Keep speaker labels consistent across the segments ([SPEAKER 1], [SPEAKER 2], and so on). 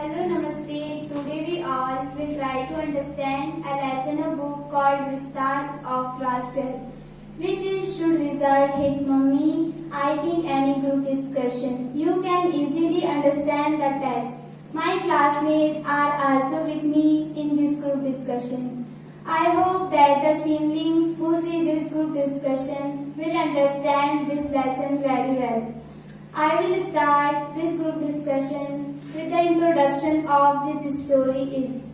[SPEAKER 1] Hello, Namaste. Today we all will try to understand a lesson of book called Vistars of Class 12, which is Should Wizard Hit Mummy? I think any group discussion. You can easily understand the text. My classmates are also with me in this group discussion. I hope that the sibling who see this group discussion will understand this lesson very well. I will start this group discussion with the introduction of this story is.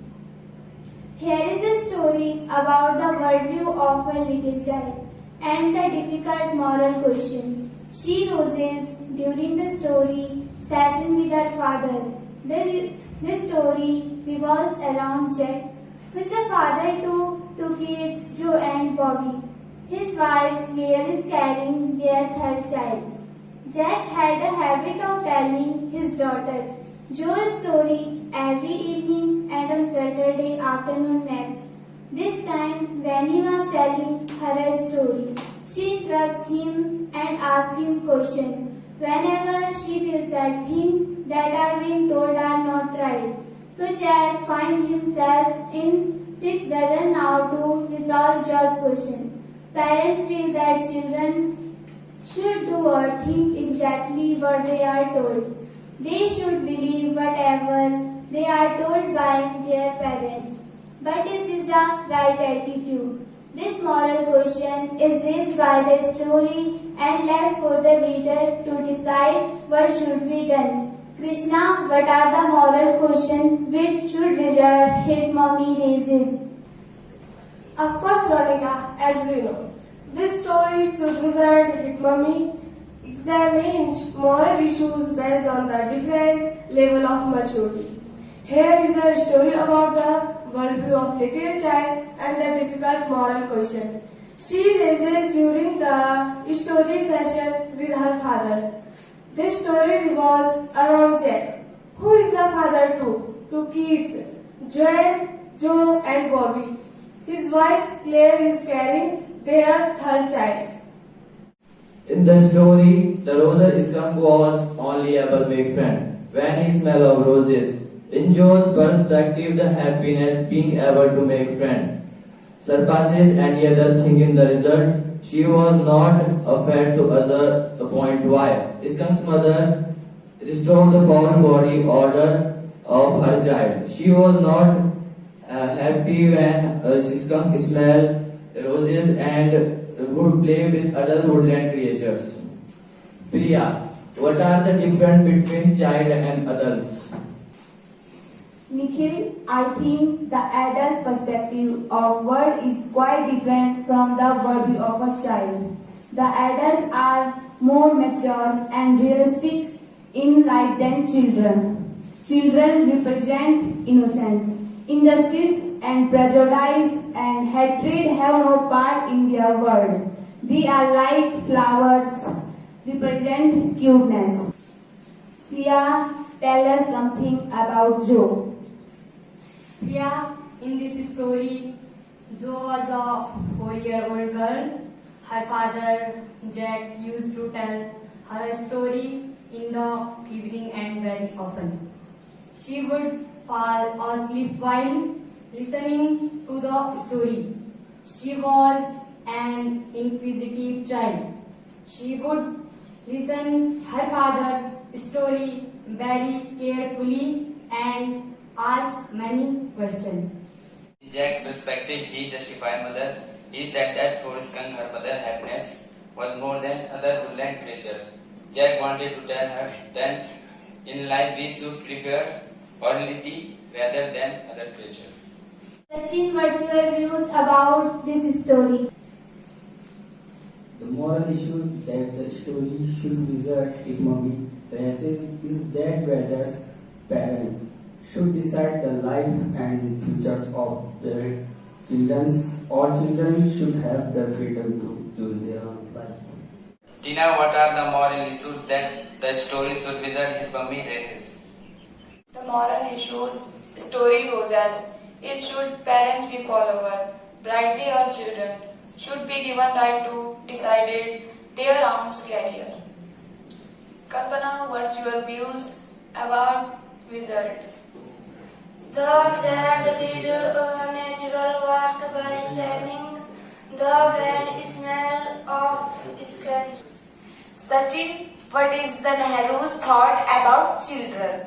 [SPEAKER 1] Here is a story about the worldview of a little child and the difficult moral question she poses during the story session with her father. This story revolves around Jack, who is the father to two kids, Joe and Bobby. His wife Claire is carrying their third child. Jack had a habit of telling his daughter Joe's story every evening and on Saturday afternoon naps. This time, when he was telling her a story, she interrupts him and asks him questions whenever she feels that things that are being told are not right. So Jack finds himself in which doesn't know how to resolve Joe's question. Parents feel that children should do or think exactly what they are told. They should believe whatever they are told by their parents. But is this the right attitude? This moral question is raised by the story and left for the reader to decide what should be done. Krishna, what are the moral questions which should wizard hit mummy raises?
[SPEAKER 2] Of course, Monica, as we know, this story Should Wizard Hit Mummy examines moral issues based on the different level of maturity. Here is a story about the worldview of little child and the difficult moral question she raises during the story session with her father. This story revolves around Jack, who is the father to two kids, Joe and Bobby. His wife Claire is carrying their third child.
[SPEAKER 3] In the story, the rose skunk was only able to make friend when he smelled of roses. In Joe's perspective, the happiness being able to make friend surpasses any other thing in the result. She was not afraid to utter the point why. Skunk's mother restored the foul body odor of her child. She was not happy when skunk smelled roses and would play with other woodland creatures. Priya, what are the difference between child and adults?
[SPEAKER 4] Nikhil, I think the adult's perspective of world is quite different from the worldview of a child. The adults are more mature and realistic in life than children. Children represent innocence, injustice and prejudice and hatred have no part in their world. They are like flowers, represent cuteness. Sia, tell us something about Joe.
[SPEAKER 5] Yeah, in this story, Zoe was a 4-year-old girl. Her father, Jack, used to tell her a story in the evening and very often. She would fall asleep while listening to the story. She was an inquisitive child. She would listen her father's story very carefully and ask many questions.
[SPEAKER 6] In Jack's perspective, he justified mother. He said that for skunk her mother's happiness was more than other woodland creature. Jack wanted to tell her that in life we should prefer orderly rather than other creatures.
[SPEAKER 1] Sachin, what's your views about this story?
[SPEAKER 7] The moral issues that the story Should Wizard Hit Mummy raises is that whether parents should decide the life and futures of their children. All children should have the freedom to choose their own life.
[SPEAKER 6] Tina, what are the moral issues that the story Should Wizard Hit Mummy raises?
[SPEAKER 8] The moral issues story poses is should parents be follower, brightly or children should be given right to decide their own career. Kalpana, what's your views about wizard?
[SPEAKER 9] The wizard did natural work by channeling the bad smell of skunk.
[SPEAKER 10] Sachin, what is the Nehru's thought about children?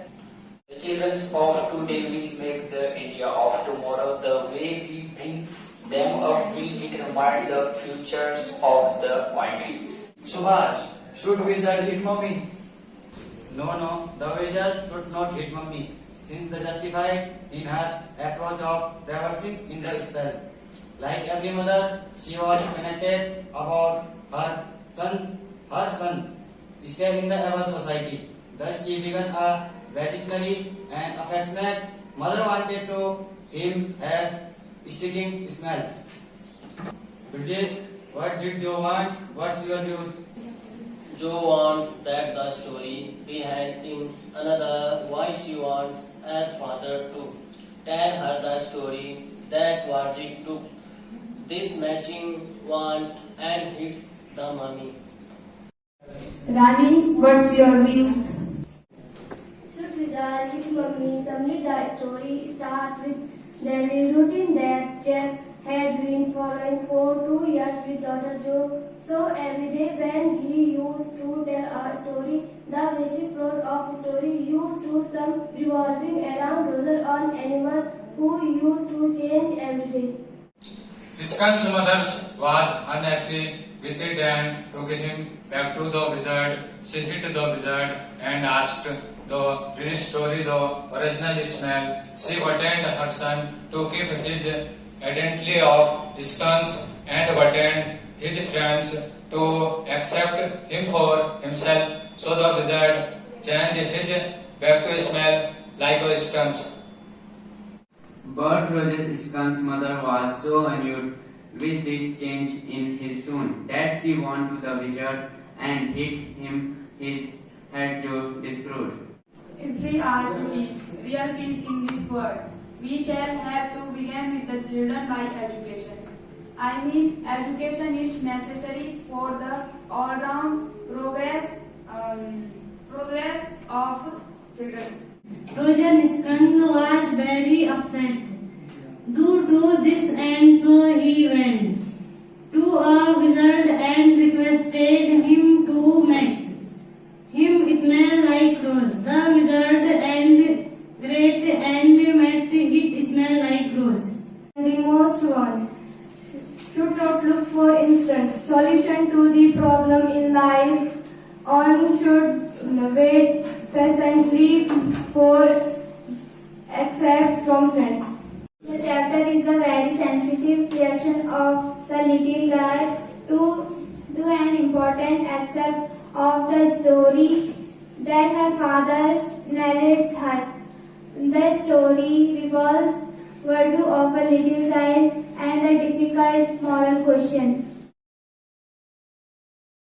[SPEAKER 11] The children of today will make the India of tomorrow. The way we bring them up will determine the futures of the country.
[SPEAKER 12] Subhash, should wizard hit mommy?
[SPEAKER 13] No, the wizard should not hit mummy, since the justified in her approach of reversing in the spell. Like every mother, she was connected about her son stay in the evil society. Thus she began a basically and affectionate mother wanted to him a sticking smell. Bridges, what did Joe want? What's your view?
[SPEAKER 14] Joe wants that the story be had in another why she wants as father to tell her the story that Warwick took this matching wand and hit the mummy.
[SPEAKER 4] Rani, what's your views?
[SPEAKER 1] Should wizard hit mummy? Suddenly the story starts with daily routine that Jack had been following for 2 years with Dr. Joe. So every day when he used to tell a story, the basic plot of story used to some revolving around Roger on animal who used to change every day.
[SPEAKER 15] Skunk's mother was unhappy with it and took him back to the wizard. She hit the wizard and asked the restore the original smell. She wanted her son to keep his identity of skunks and wanted his friends to accept him for himself. So the wizard changed his back to smell like a skunk.
[SPEAKER 6] But Roger's skunk's mother was so annoyed with this change in his son that she went to the wizard and hit him his head to disprove.
[SPEAKER 4] If we are to teach real peace in this world, we shall have to begin with the children by education. I mean, education is necessary for the all-round progress of children.
[SPEAKER 16] Roger Skunk was very upset due to this, and so he went to a wizard and requested him to make him smell like rose. The wizard and great and made it smell like rose.
[SPEAKER 1] The most one should not look for instant solution to the problem in life. One should wait patiently for accept from friends. The chapter is a very sensitive reaction of the little girl to an important aspect of the story that her father narrates her. The story revolves worldview of a little child and a difficult moral question.